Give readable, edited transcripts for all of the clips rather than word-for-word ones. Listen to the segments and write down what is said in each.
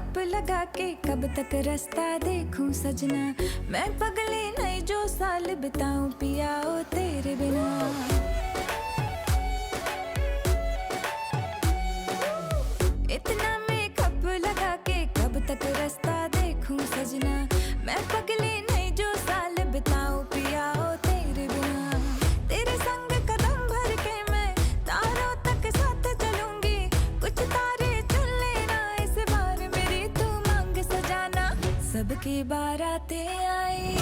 Cup लगा के कब तक रास्ता देखूं सजना, मैं पगली नहीं जो साल बिताऊं पिया ओ तेरे बिना। इतना मैं कप लगा के कब तक रास्ता देखूं सजना, मैं पगली नहीं जो साल बिताऊं पिया ओ तेरे बिना। तेरे संग कदम भर के मैं तारों तक साथ चलूंगी, कुछ तारे चुन लेना इस बार मेरी तू मांग सजाना। सबकी बारातें आई,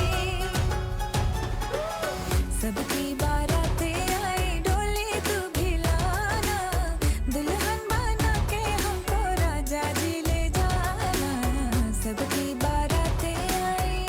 सबकी बारातें आई, डोली तू भी लाना, दुल्हन बना के हमको राजा जी ले जाना। सबकी बारातें आई।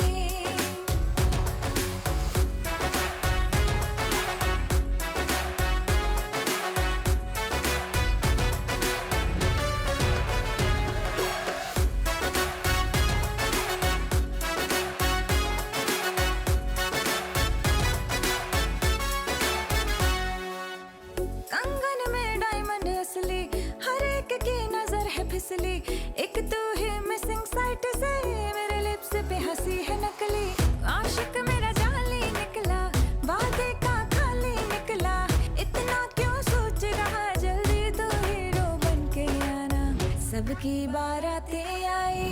कंगन में डायमंड असली, हर एक की नजर है फिसली, एक तू ही मिसिंग साइट से मेरे लिप्स पे हंसी है नकली। आशिक मेरा जाली निकला, वादे का खाली निकला, इतना क्यों सोच रहा, जल्दी तू हीरो बन के आना। सबकी बारातें आई,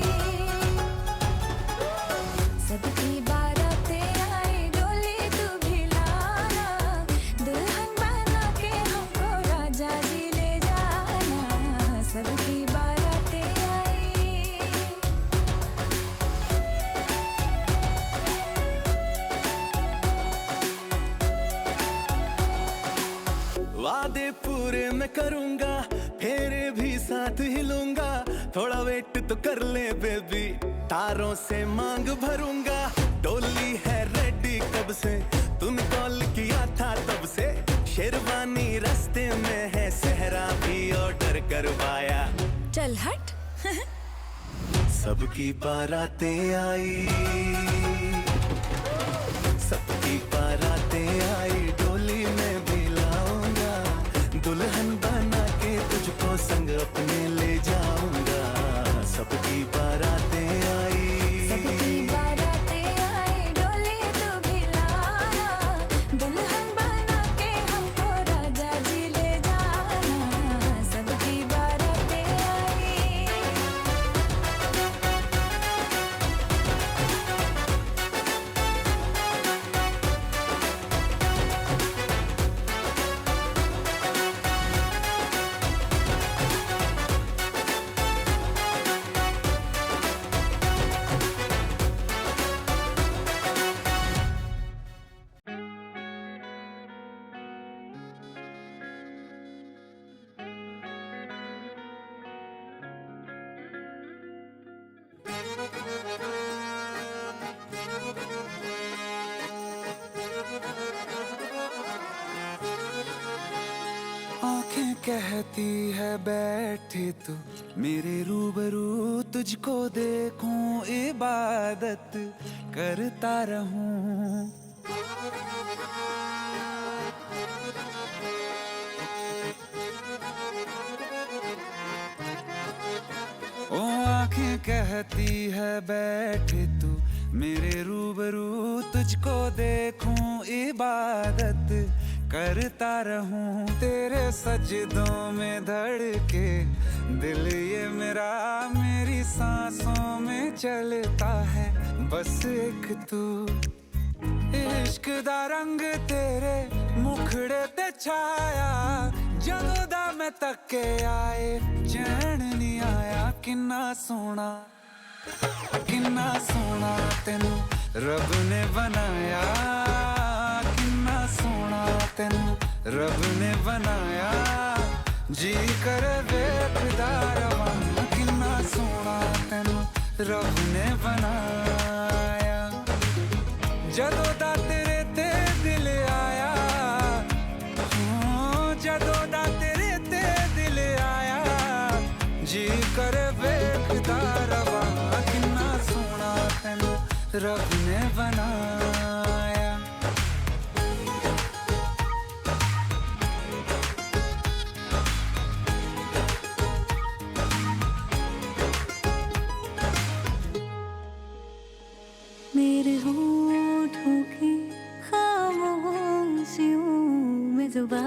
सबकी बारातें आई, डोली तू भी लाना, दुल्हन बना के हमको राजा जी ले जाना। सबकी बारातें आई। वादे पूरे मैं करूंगा, फेरे भी साथ हिलूंगा, थोड़ा वेट तो कर ले बेबी, तारों से मांग भरूंगा। डोली है रेडी कब से, तूने कॉल किया था तब से, शेरवानी रास्ते में है, सहरा भी ऑर्डर करवाया। चल हट। सबकी बारातें आई, सबकी बारातें आई, डोली में भी लाऊंगा, दुल्हन बना के तुझको संग अपने ले जाऊंगा। सबकी बारातें आई, सबकी बारातें आई, डोली तू भी लाना, दुल्हन बना के हमको राजा जी ले जाना। सबकी बारातें आई। आंखें कहती है बैठे तू मेरे रूबरू, तुझको देखूं इबादत करता रहूं। ओ आंखें कहती है बैठे तू मेरे रूबरू, तुझको देखूं इबादत करता रहूं। तेरे सजदों में धड़के दिल ये मेरा, मेरी सांसों में चलता है बस एक तू। इश्क दा रंग तेरे मुखड़े ते छाया, जदों दा मैं तके आए चैन नहीं आया। किन्ना सोना तेनू रब ने बनाया, किन्ना सोना तेनू रब ने बनाया, जी कर वेखदा रवां। किन्ना सोना तेनू रब ने बनाया, जदों दा तेरे ते दिल आया, जदों दा तेरे ते दिल आया, जी कर वेखदा रवां। किन्ना सोना तेनू रब ने बनाया।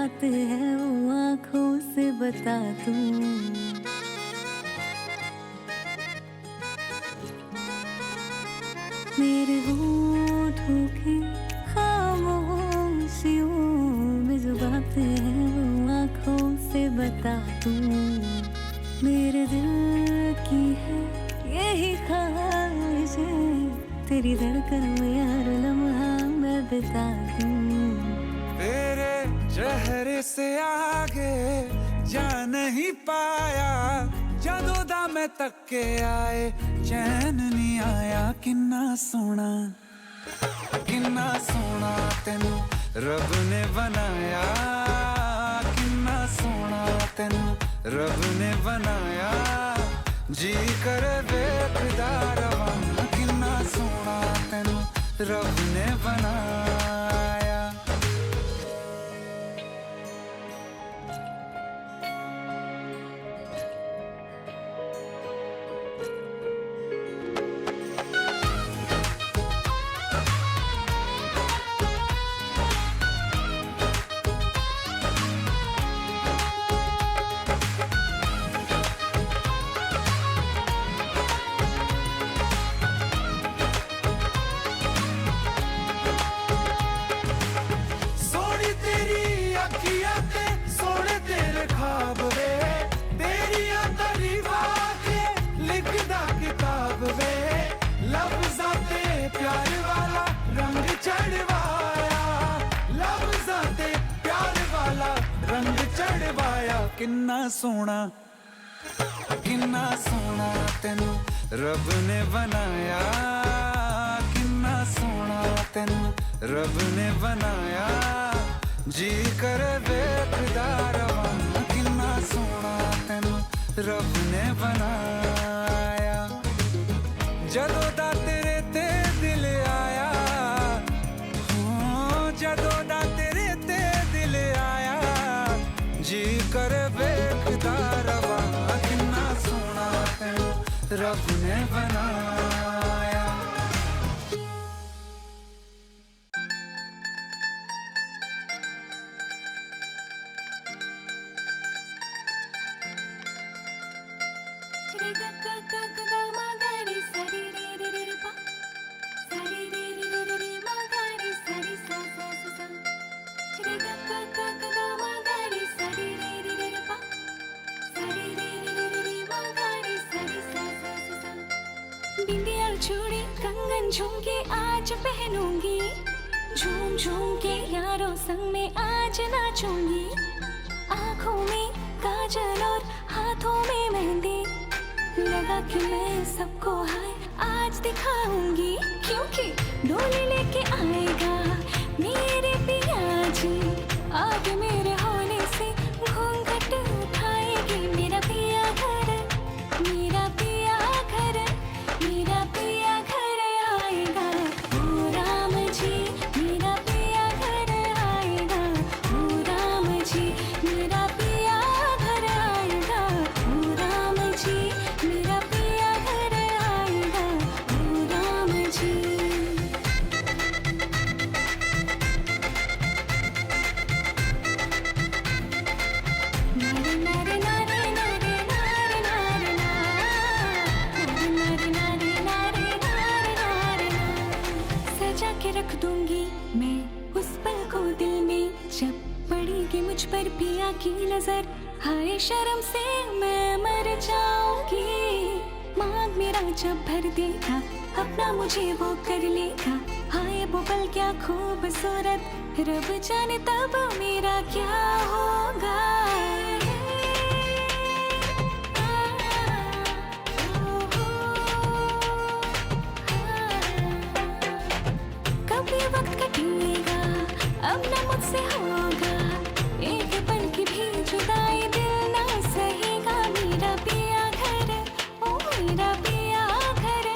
बात है वो आँखों से बता दूं। मेरे होठों की खामोशियों में जो बात है वो आँखों से बता दूं। मेरे दिल की है यही ख्वाहिशें, तेरी धड़कन में हर लम्हा मैं बिता दूं। तेरे चेहरे से आगे जा नहीं पाया, ਜਦੋਂ ਦਾ मैं तक के आए चैन नहीं आया। किन्ना सोना तेनू रब ने बनाया, किन्ना सोना तेनू रब ने बनाया। जी कर वेखदा रवां, किन्ना सोना तेनू रब ने बनाया। किन्ना सोना तेनू रब ने बनाया, किन्ना सोना तेनू रब ने बनाया। जी कर वेखदा रवां, किन्ना सोना तेनू रब ने बनाया। जदों दा तेरे ते दिल आया, जदों दा तेरे ते दिल आया। जी कर वेखदा रवां, किन्ना सोना तेनू रब ने बनाया। चूड़ी कंगन झुमके आज पहनूंगी, झूम झूम के यारों संग में आज नाचूंगी। आँखों में काजल और हाथों में मेहंदी लगा के मैं सबको हाय आज दिखाऊंगी। क्योंकि डोली लेके आएगा मेरे पिया जी, आगे मेरे होने से घूंघट उठाएगी। मेरा पिया घर, मेरा पिया घर, मेरा पिया घर आएगा। ओ राम जी मेरा पिया घर आएगा। ओ राम जी मेरा पिया घर आएगा। ओ राम जी मेरा पिया घर आएगा। ओ राम जी। नारे नारे नारे नारे नारे नारे नारे नारे नारे नारे नारे नारे। सजा के रख दूंगी मैं उस पल को दिल में, जब पड़ेगी मुझ पर पिया की नजर। हाय शर्म से मैं मर जाऊंगी। मांग मेरा जब भर देगा अपना मुझे वो कर लेगा। हाय वो पल क्या खूबसूरत, रब जाने तब मेरा क्या होगा। कब ये वक्त कटेगा अब न मुझसे होगा, एक पल की भी जुदाई दिल ना सहेगा। मेरा पिया घर, ओ मेरा पिया घर,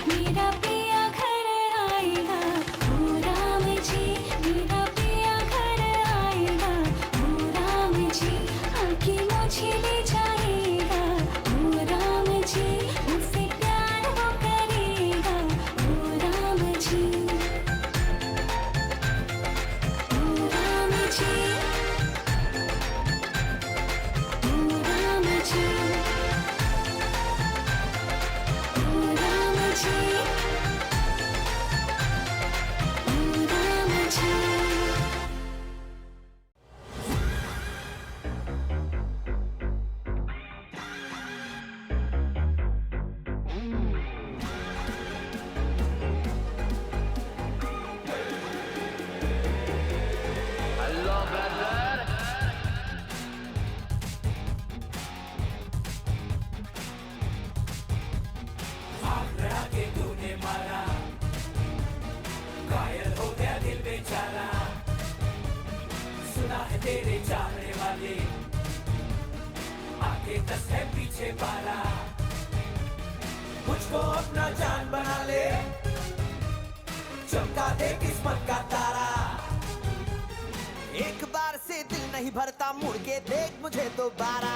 मेरा पिया घर आएगा। ओ राम जी मेरा पिया घर आएगा। ओ राम जी आके मुझे ले जाएगा। ओ राम जी मुझसे प्यार वो करेगा। ओ राम जी, ओ राम से 12 मुझको अपना जान बना ले चमका दे किस्मत का तारा एक बार से दिल नहीं भरता मुड़ के देख मुझे दोबारा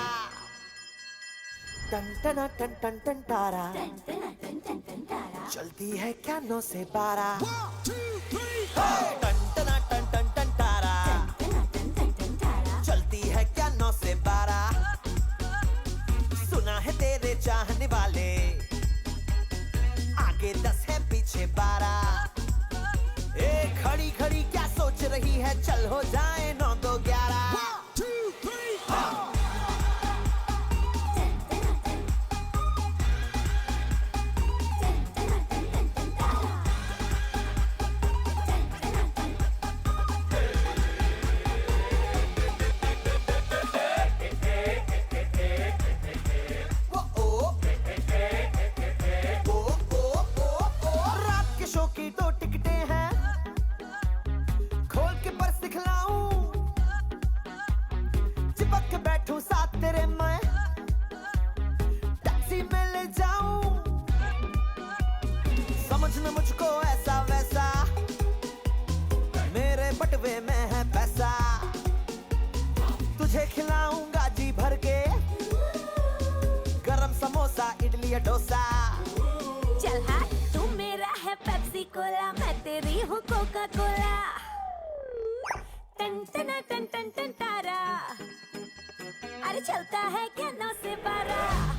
टन टन टन टन टन तारा चलती है क्या 9 से 12 टन टन टन टन टन तारा चलती है क्या 9 से 12 सुना है तेरे चाहने वाले आगे 10 है पीछे 12 ए खड़ी खड़ी क्या सोच रही है चल हो जाए 9 2 11 इडली या डोसा चल हाँ तू मेरा है पेप्सी कोला मैं तेरी हूँ कोका कोला टन टन टन टन टन तारा अरे चलता है क्या 9 से 12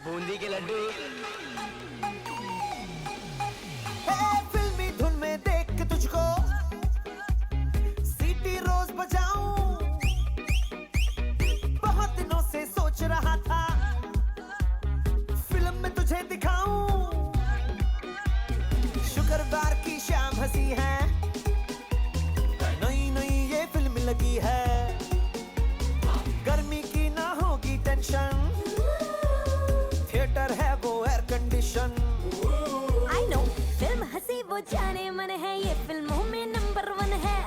बूंदी के लड्डू फिल्मी धुन में देख के तुझको सीटी रोज बजाऊं बहुत दिनों से सोच रहा था फिल्म में तुझे दिखाऊं शुक्रवार की शाम हंसी है नई नई ये फिल्म लगी है गर्मी की ना होगी टेंशन थिएटर है वो air condition I know film हंसी वो जाने मन है ये फिल्मों में नंबर 1 है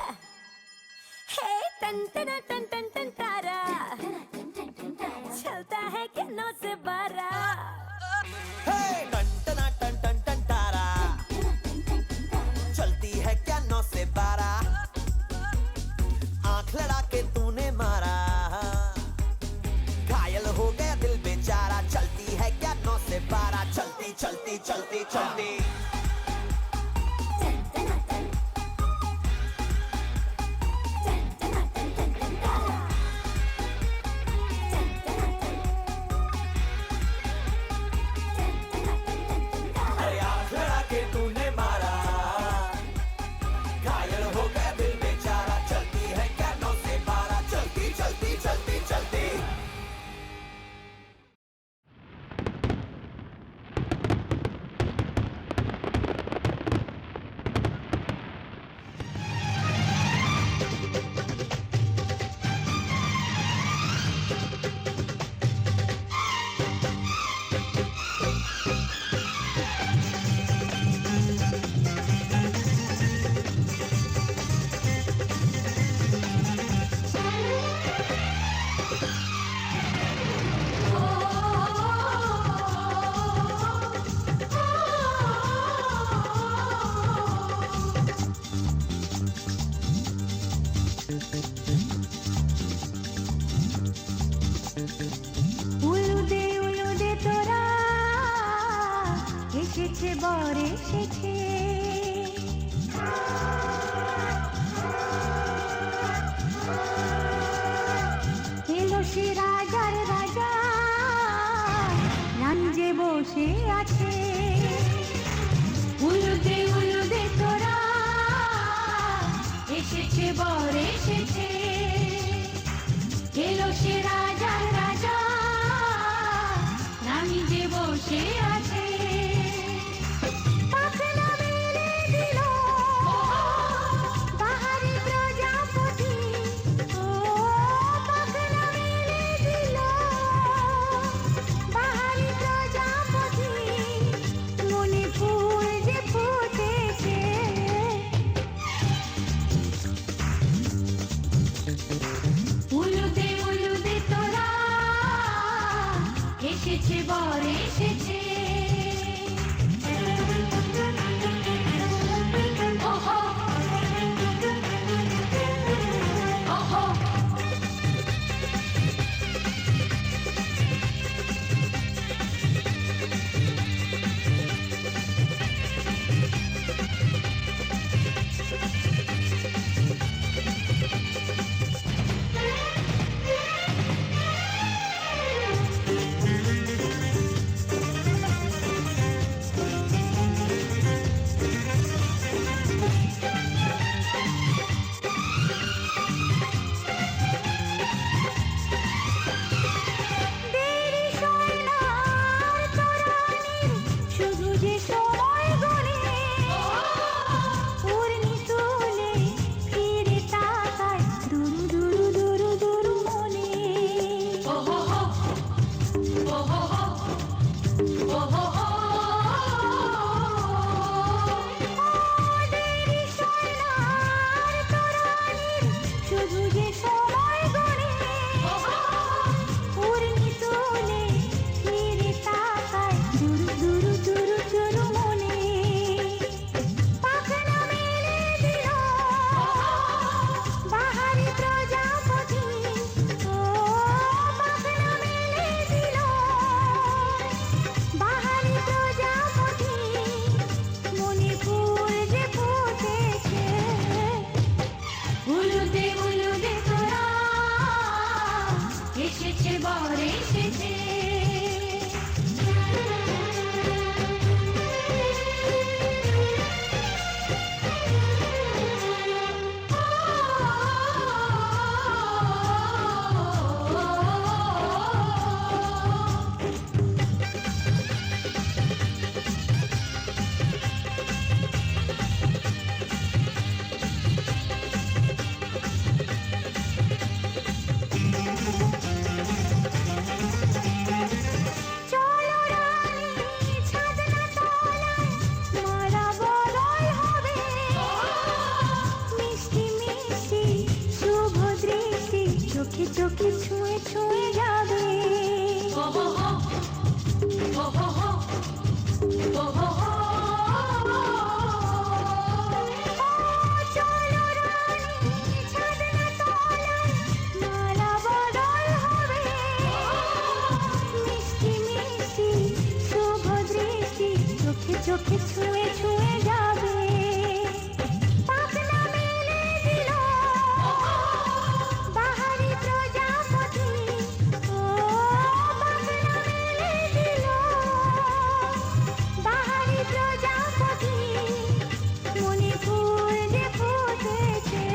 हे टन टन टन टन टन तारा चलता है क्या 9 से 12 हे टन टन टन टन टन तारा चलती है क्या 9 से 12 आंख लड़ा के तूने मारा घायल हो गया दिल बेचारा चलती है क्या 9 से 12 चलती चलती चलती चलती अरे आँख लड़ा के तूने मारा घायल हो गया दिल बेचारा चलती है क्या 9 से 12 चलती चलती चलती चलती উলুদে তোরা এসেছে বর এসেছে এলো সে রাজার রাজা রাঞ্জে বসে আছে উলুদে তোরা এসেছে বর এসেছে এলো সে রাজার রাজা রানী যে বসে আছে পাখনা মেলে দিল এসেছে বর এসেছে ওহো ওহো দেরি সয় না আর তরানির শুধু যে সময় গড়ে পূর্ণি তুলে ফিরে তাকায় দুরু দুরু দুরু দুরু মনে ওহো ওহো ওহো দেরি সয় না আর তরানির শুধু যে সময় গড়ে পূর্ণি তুলে ফিরে তাকায় দুরু দুরু দুরু দুরু মনে পাখনা মেলে দিল বাহারি প্রজাপতি ও পাখনা মেলে দিল বাহারি প্রজাপতি মনে ফুল যে ফুটেছে উলুদে তোরা এসেছে বর এসেছে চলো রানী ছাদনা তলায় মালা বদল হবে মিষ্টি মিষ্টি শুভ দৃষ্টি চোখে চোখে ছুঁয়ে ছুঁয়ে যাবে ওহো ওহো ওহো চলো রানী ছাদনা তলায় মালা বদল হবে মিষ্টি মিষ্টি শুভ দৃষ্টি চোখে চোখে ছুঁয়ে ছুঁয়ে যাবে পাখনা মেলে দিল বাহারি প্রজাপতি ও পাখনা মেলে দিল বাহারি প্রজাপতি মনে ফুল যে ফুটেছে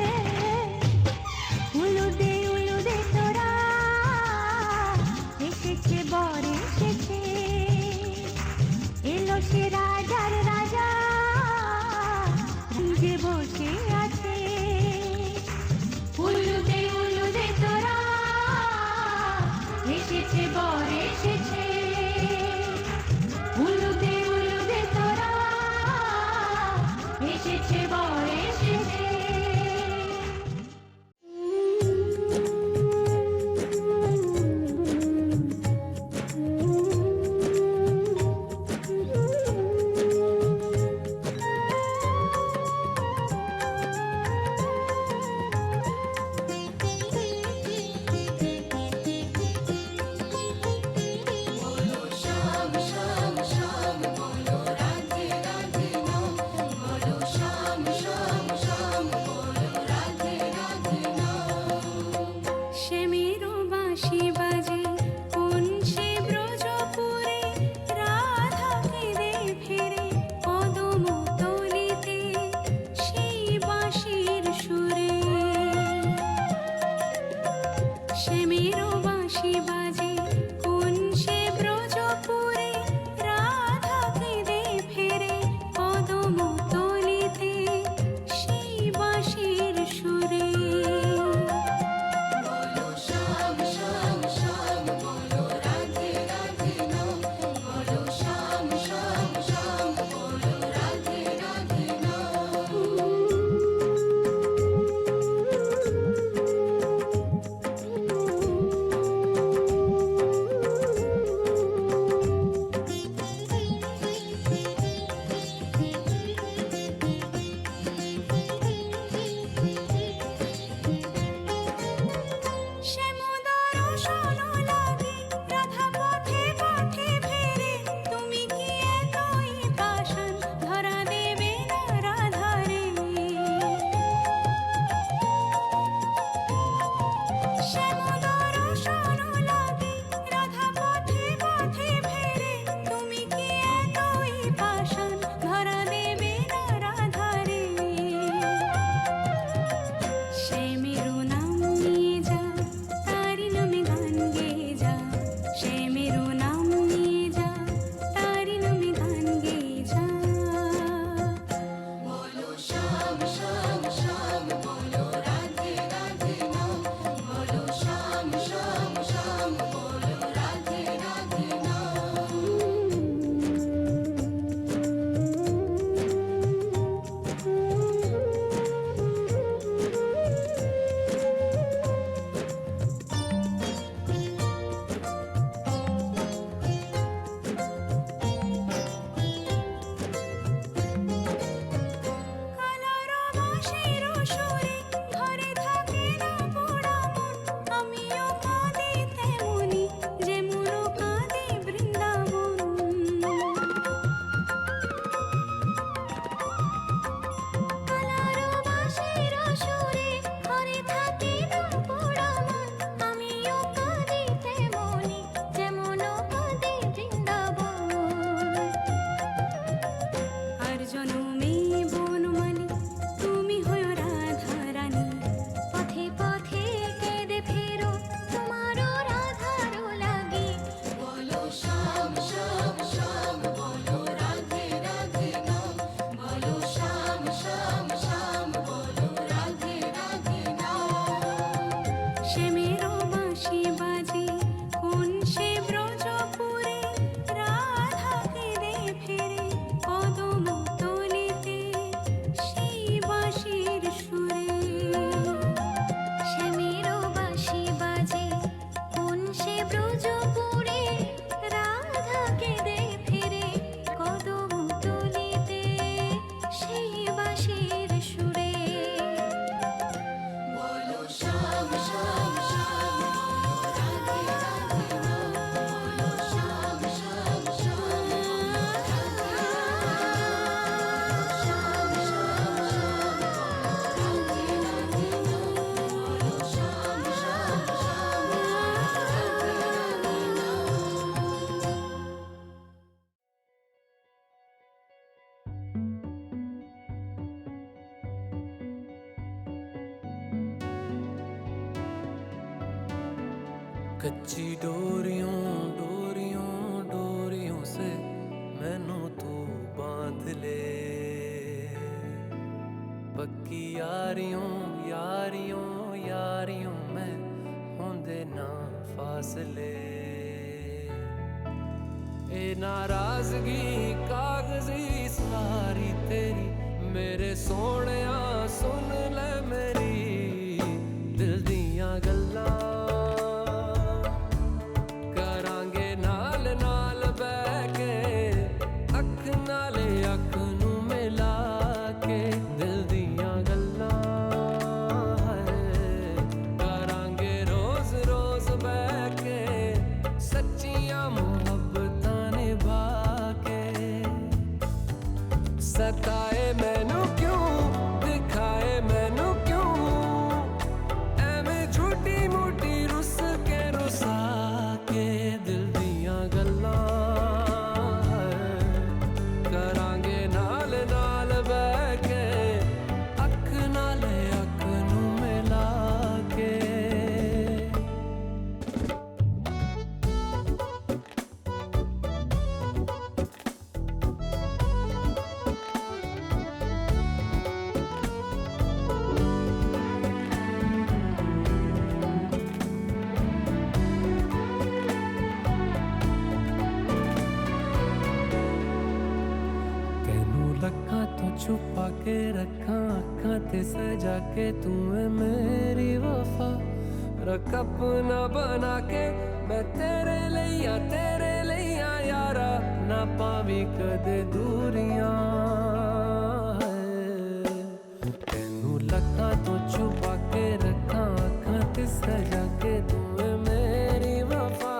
উলুদে তোরা এসেছে বর এসেছে এলো সে রাজার রাজা যে বসে আছে উলুদে তোরা এসেছে বর এসেছে উলুদে তোরা এসেছে বর এসেছে कच्ची डोरियों डोरियों डोरियों से मैनू तू बांध ले, पक्की यारियों यारियों यारियों में होंदे ना फासले। ए नाराजगी कागजी सारी तेरी मेरे सोहणिया सुन ले मेरी दिल दियां गल्लां करांगे नाल नाल बैठ के अख नाले अख नू मिला के दिल दियां गल्लां करांगे रोज रोज बैठ के सच्चियां मुहब्बतां निभा के। सताए मैनू क्यों दिखाए मैनू क्यों एवें झूठी मूठी रुस के रुसा के दिल दियां गल्लां करांगे नाल नाल बैठ के अख नाले अख नू मिला के। लखां तो छुपा के रखा अखां ते सजा के तू है मेरी वफा रख अपना बना के मैं तेरे लिया यारा ना पावी कदे दूरियां। तेनू लखां तो छुपा के रखा अखां ते सजा के तू है मेरी वफा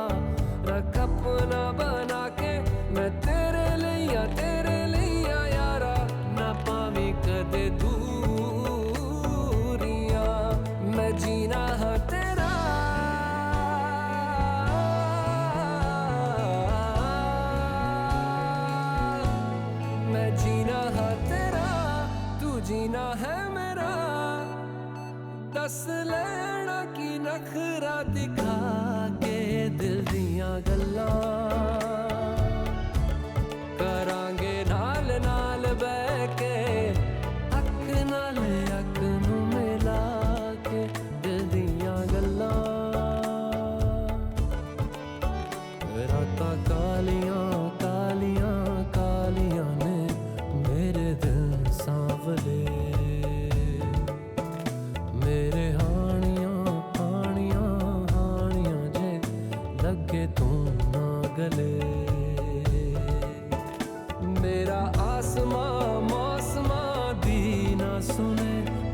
रख अपना बना के मैं तेरे लिया यारा ना पावी कदे दूरियां। मैं जीना है तेरा मैं जीना है तेरा तू जीना है मेरा दस लेना की नखरा दिखा के दिल दियां गल्लां करांगे नाल नाल बैठ के अख नाल अख नू मिला के दिल दियां गल्लां। रातां कालियां कालियां कालियां ने मेरे दिल सांवले मेरे हानियां हानियां हानियां जे लगे तू ना गले। मेरा आसमां मौसमां दी ना सुने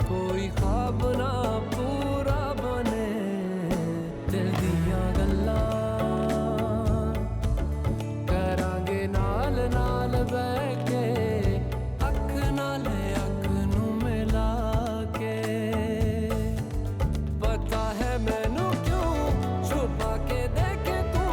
कोई ख्वाब ना पूरा बने दिल दियां गल्लां करांगे नाल नाल बैठ के अख नाले अख नू मिला के। पता है मैनू क्यों छुपा के देखे तू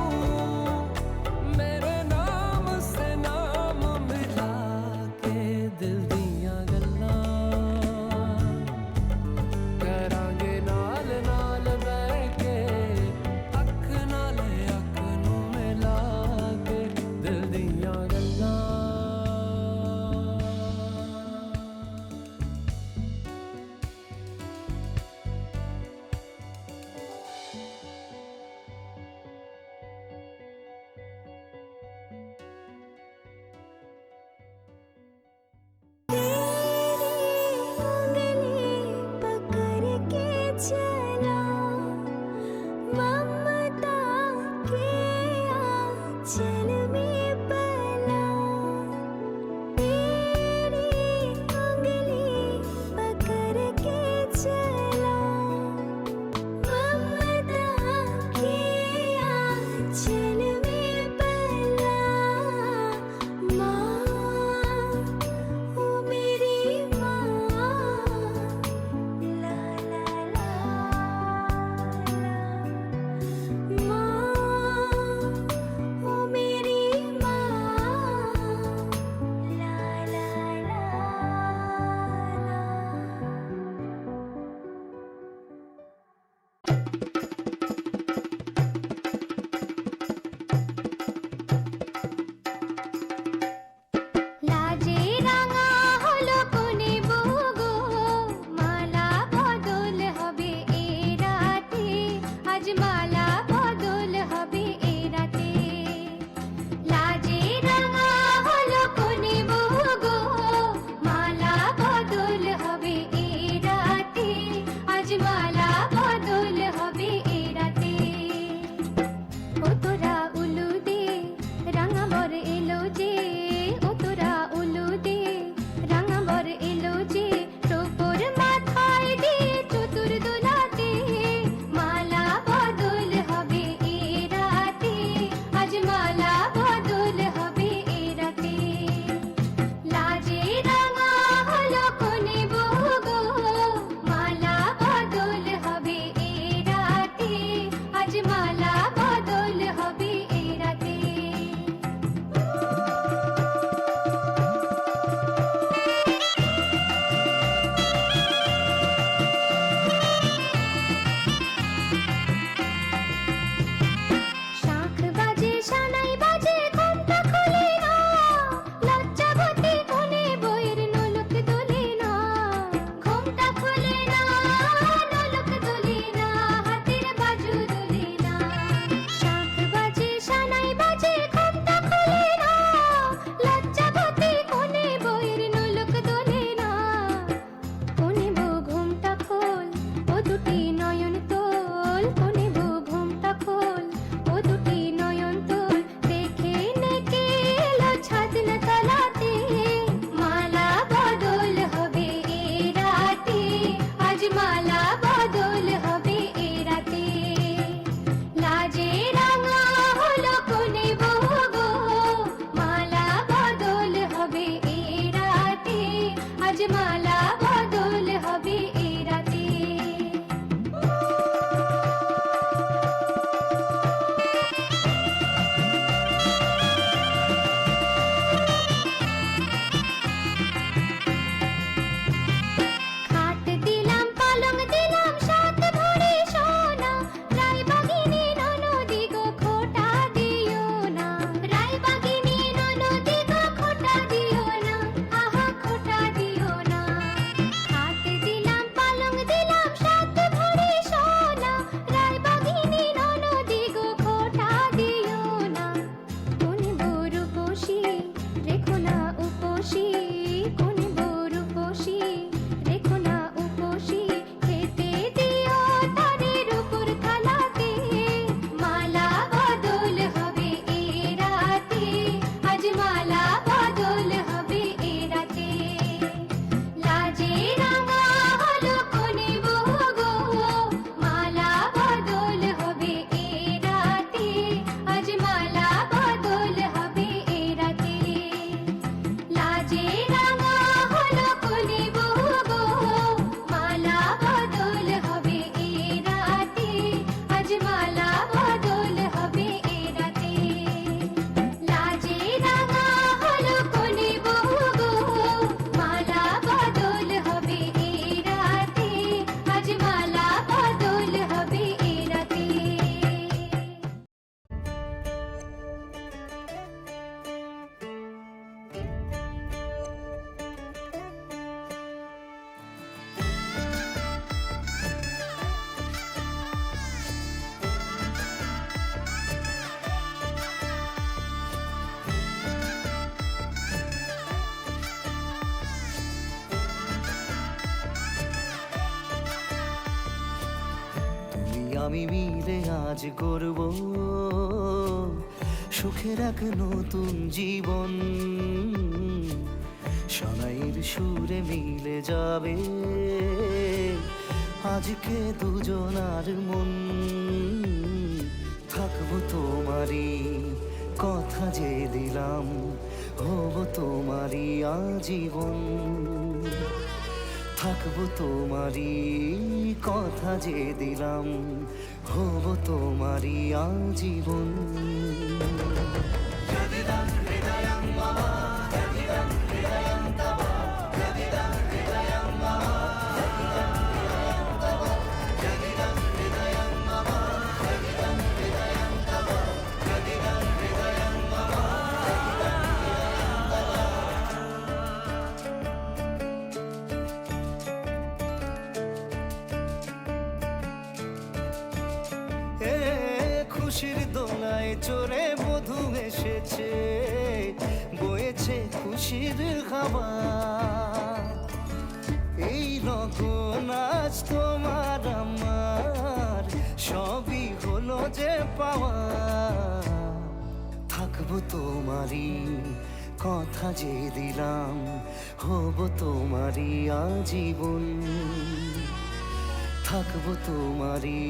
আমি মিলে আজ গড়ব সুখের এক নতুন জীবন। শোনাইয়ের সুরে মিলে যাবে আজকে দুজনার মন। থাকবো তোমারই কথা যে দিলাম, হব তোমারই আজীবন। থাকবো তোমারই কথা যে দিলাম, হব তোমারই আজীবন। খুশির দোলায় চড়ে বধূ এসেছে, বয়েছে খুশির খাবার। এই লগন আজ তোমার আমার সবই হলো যে পাওয়া। থাকবো তোমারই কথা যে দিলাম, হব তোমারই আজীবন। থাকবো তোমারই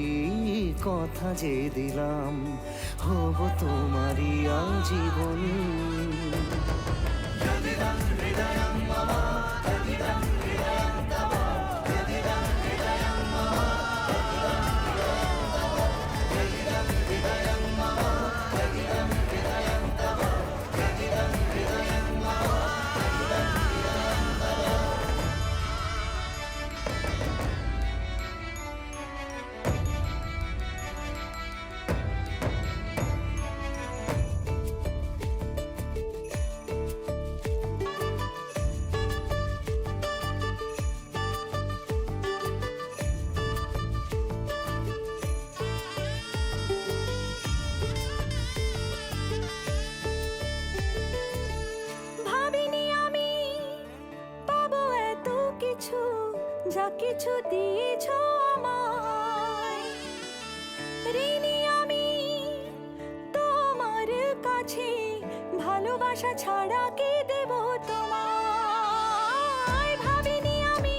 কথা যে দিলাম, হব তোমারই আজীবন। ভাবিনি আমি পাবো এত কিছু, যা কিছু দিয়েছ আমায়। ঋণী আমি তোমার কাছে, ভালোবাসা ছাড়া কি দেব তোমায়। ভাবিনি আমি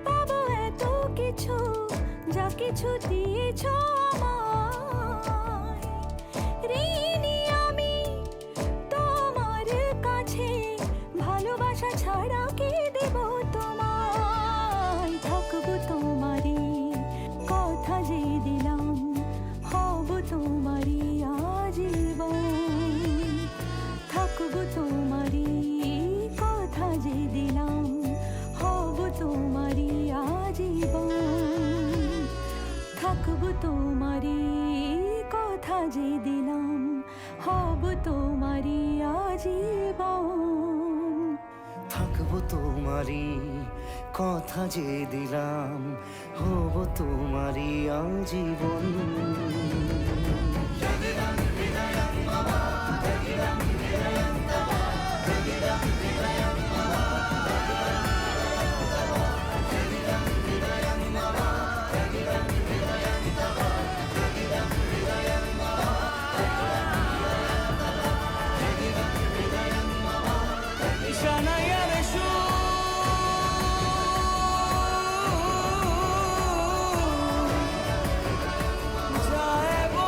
পাবো এত কিছু, যা কিছু দিয়েছ আমায়। ঋণী আমি তোমার কাছে, ভালোবাসা ছাড়া কি দেব তোমায়। থাকবো তোমারই কথা যে দিলাম, হব তোমারই আজীবন। থাকবো তোমারই কথা যে দিলাম, হব তোমারই আজীবন। থাকবো তোমারই কথা যে দিলাম, হব তোমারই আজীবন। থাকবো তোমারই কথা যে দিলাম, হব তোমারই আজীবন। जाए वो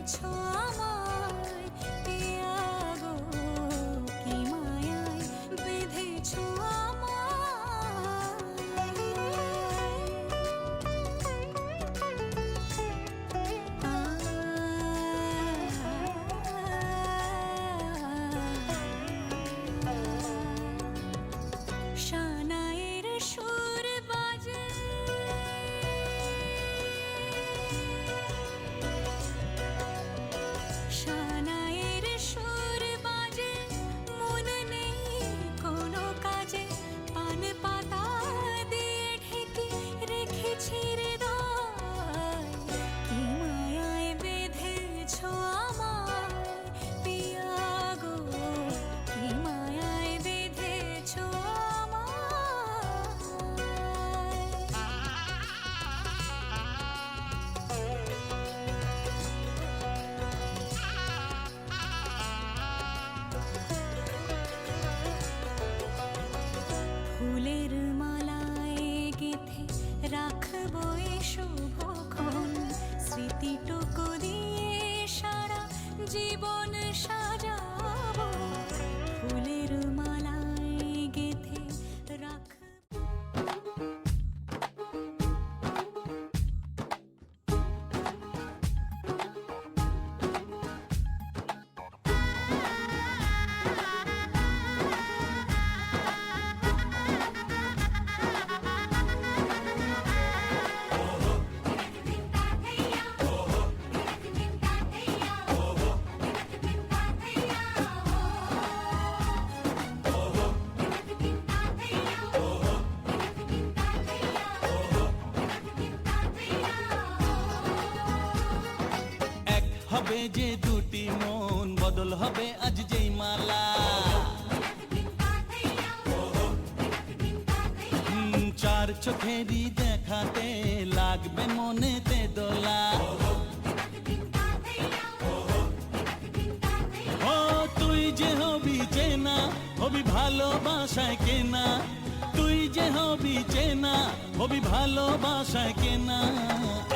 বেঁধেছো আমায় পিয়া গো কি মায়ায় বেঁধেছো শানায়ের সুর বাজে শানায়ের সুর বাজে মন নেই কোনো কাজে পান পাতা দিয়ে ঢেকে রেখেছি হৃদয় কি মায়ায় বেঁধেছো আমায় পিয়া গো কি মায়ায় বেঁধেছো ফুলের মালায় গেঁথে রাখবো এ শুভক্ষণ স্মৃতিটুকু দিয়ে সারা জীবন সাজাবো ফুলের মালায় গেঁথে রাখবো এক হবে যে দুটি মন বদল হবে আজ যেই মালা চার চোখেরই দেখাতে লাগবে মনেতে দোলা ও তুই যে হবি চেনা হবি ভালোবাসায় কেনা তুই যে হবি চেনা হবি ভালোবাসায় কেনা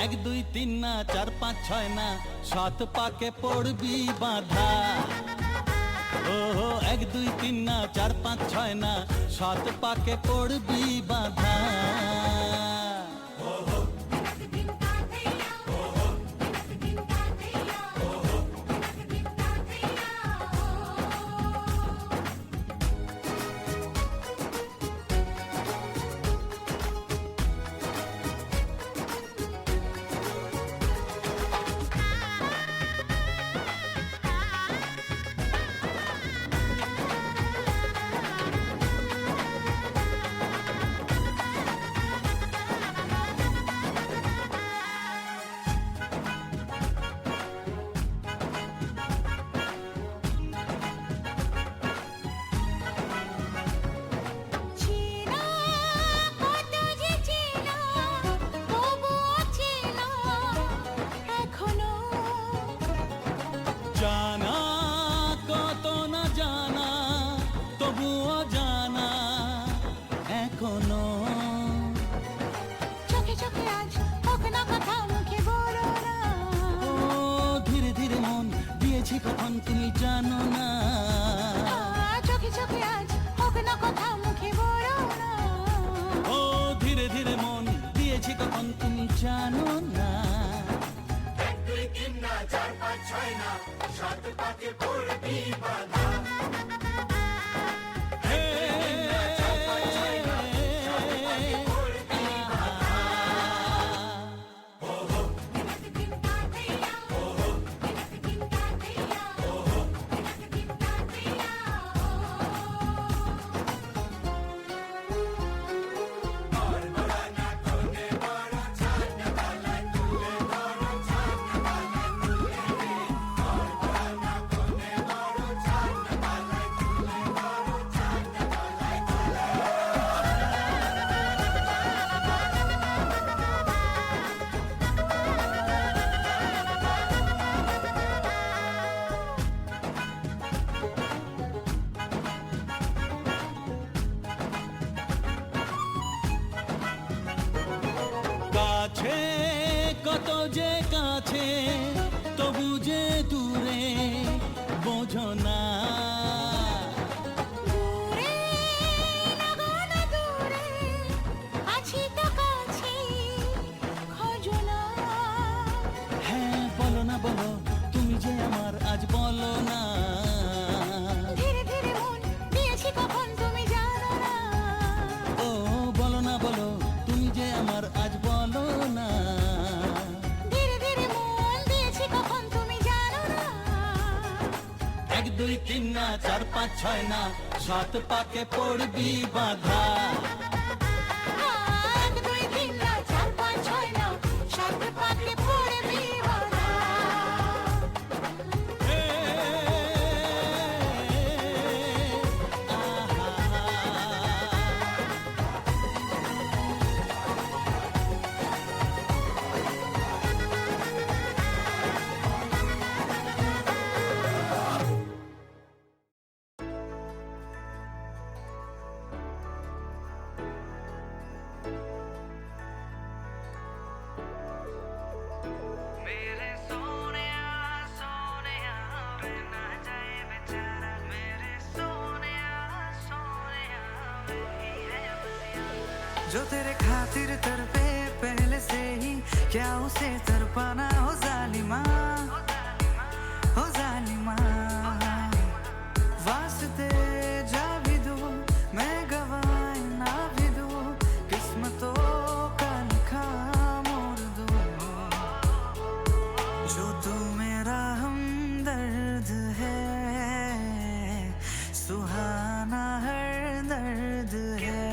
এক দুই তিন না চার পাঁচ ছয় না সাত পাকে পড়বি বাঁধা ও এক দুই তিন না চার পাঁচ ছয় না সাত পাকে পড়বি বাঁধা চেনা কত যে চেনা তবুও চেনা এখনো জানা কত না জানা তবুও জানা এখনো চোখে চোখে আজ হোক না কথা মুখে বলো না ও ধীরে ধীরে মন দিয়েছি কখন তুমি জানো না চোখে চোখে আজ হোক না কথা মুখে বলো না ও ধীরে ধীরে মন দিয়েছি কখন তুমি জানো না কাছে কত যে কাছে তবু যে 1 2 3 না 4 5 6 না 7 পাকে পড়বি বাধা 1 2 3 না 4 5 6 না 7 পাকে পড়বি বাধা जो तेरे खातिर तड़पे पहले से ही क्या उसे तड़पाना हो जालिमा हो जालिमा वास्ते जा भी दो मैं गवाए ना भी दो किस्मतों का लिखा मोड़ दो जो तू मेरा हमदर्द है सुहाना हर दर्द है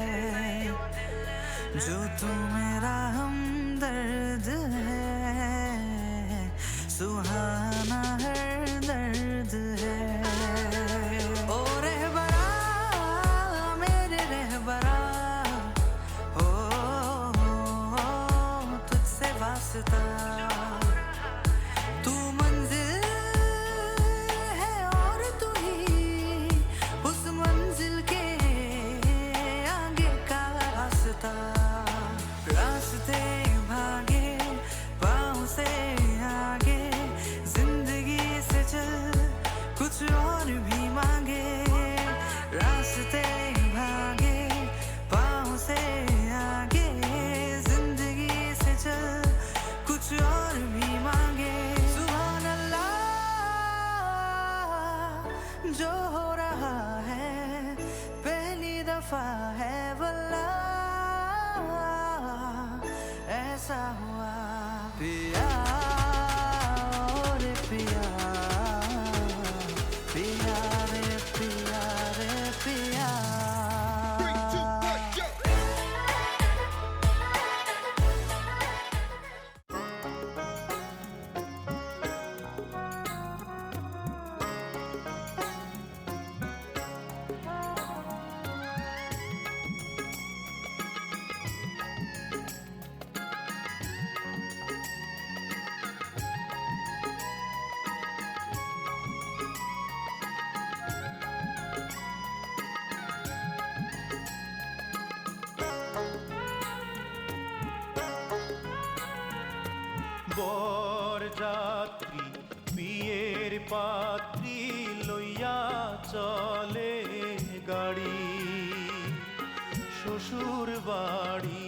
जो तू मेरा हमदर्द है सुहाना हर दर्द है ओ रहबरा मेरे रहबरा हो तुझसे वास्ता तू मंजिल है और तू ही उस मंजिल के आगे का रास्ता रास्ते भागे पाँव से आगे जिंदगी से चल कुछ और भी मांगे रास्ते भागे पाँव से आगे जिंदगी से चल कुछ और भी मांगे सुभान अल्लाह जो हो रहा है पहली दफा है वल्लाह ऐसा हुआ पिया रे पिया पिया रे पिया रे पिया বরযাত্রী বিয়ের পাত্রী লইয়া চলে গাড়ি শ্বশুর বাড়ি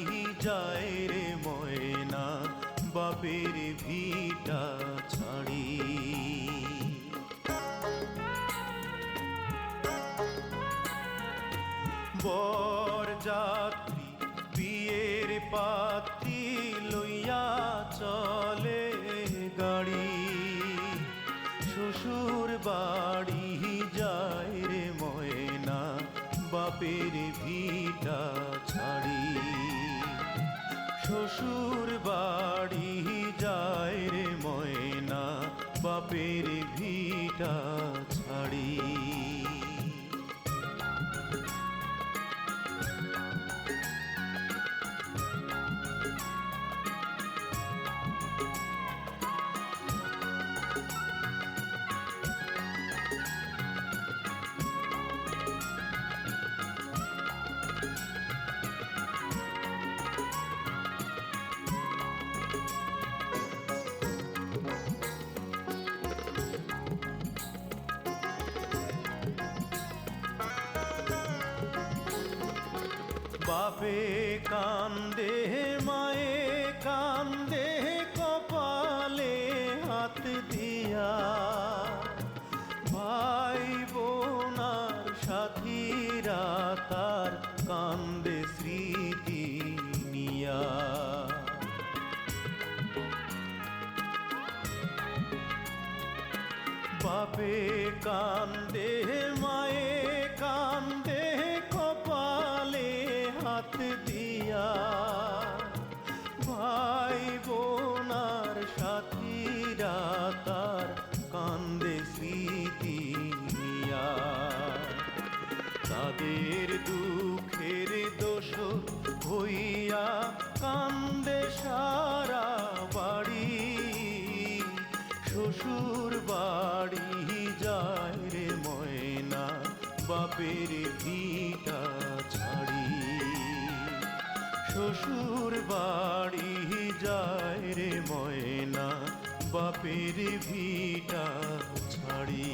যায় রে ময়না বাপের ভিটা ছাড়ি বরযাত্রী বিয়ের পাত্রী লইয়া চলে গাড়ি শ্বশুর বাড়ি যায় রে ময়না বাপের ভিটা ছাড়ি শ্বশুর বাড়ি যায় রে ময়না বাপের ভিটা ছাড়ি বাপে কান্দে মায়ে কান্দে কপালে হাত দিয়া ভাই বোনার সাথীরা তার কান্দে স্মৃতি নিয়া বাপে কান্দে মায়ে কান্দে কপালে হাত দিয়া, ভাই বোনার সাথীরা তার কান্দে স্মৃতি নিয়া। তাদের দুঃখের দোষ হইয়া কান্দে সারা বাড়ি, শ্বশুর বাড়ি যায় রে ময়না বাপের ভিটা ছাড়ি। শ্বশুর বাড়ি যায় রে ময়না বাপের ভিটা ছাড়ি।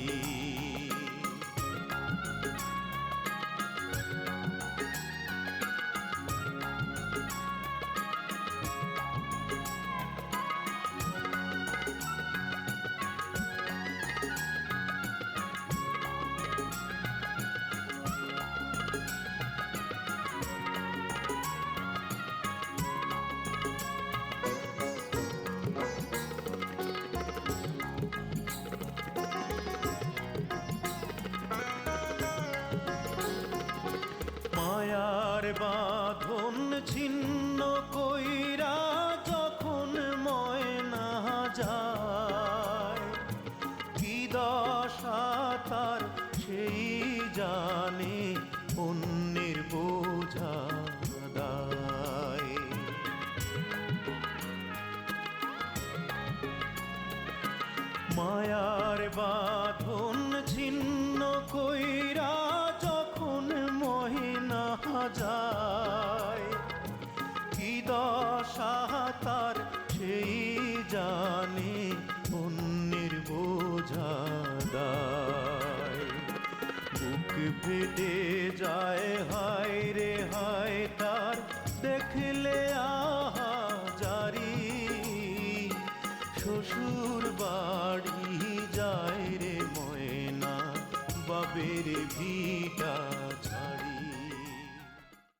মায়ার বাঁধন ছিন্ন কইরা যখন ময়না যায়, কি দশা তার সেই জানে অন্যের বোঝা দায়। মায়ার বাঁধন ছিন্ন কইরা যখন মহিনা যায়, কি দশা তার সেই জানে অন্যের বোঝা দায়। বুক ফেটে যায় হায় রে হায় তার দেখলে আহা জারি, শ্বশুর বাড়ি যায় রে ময়না বাপের ভিটা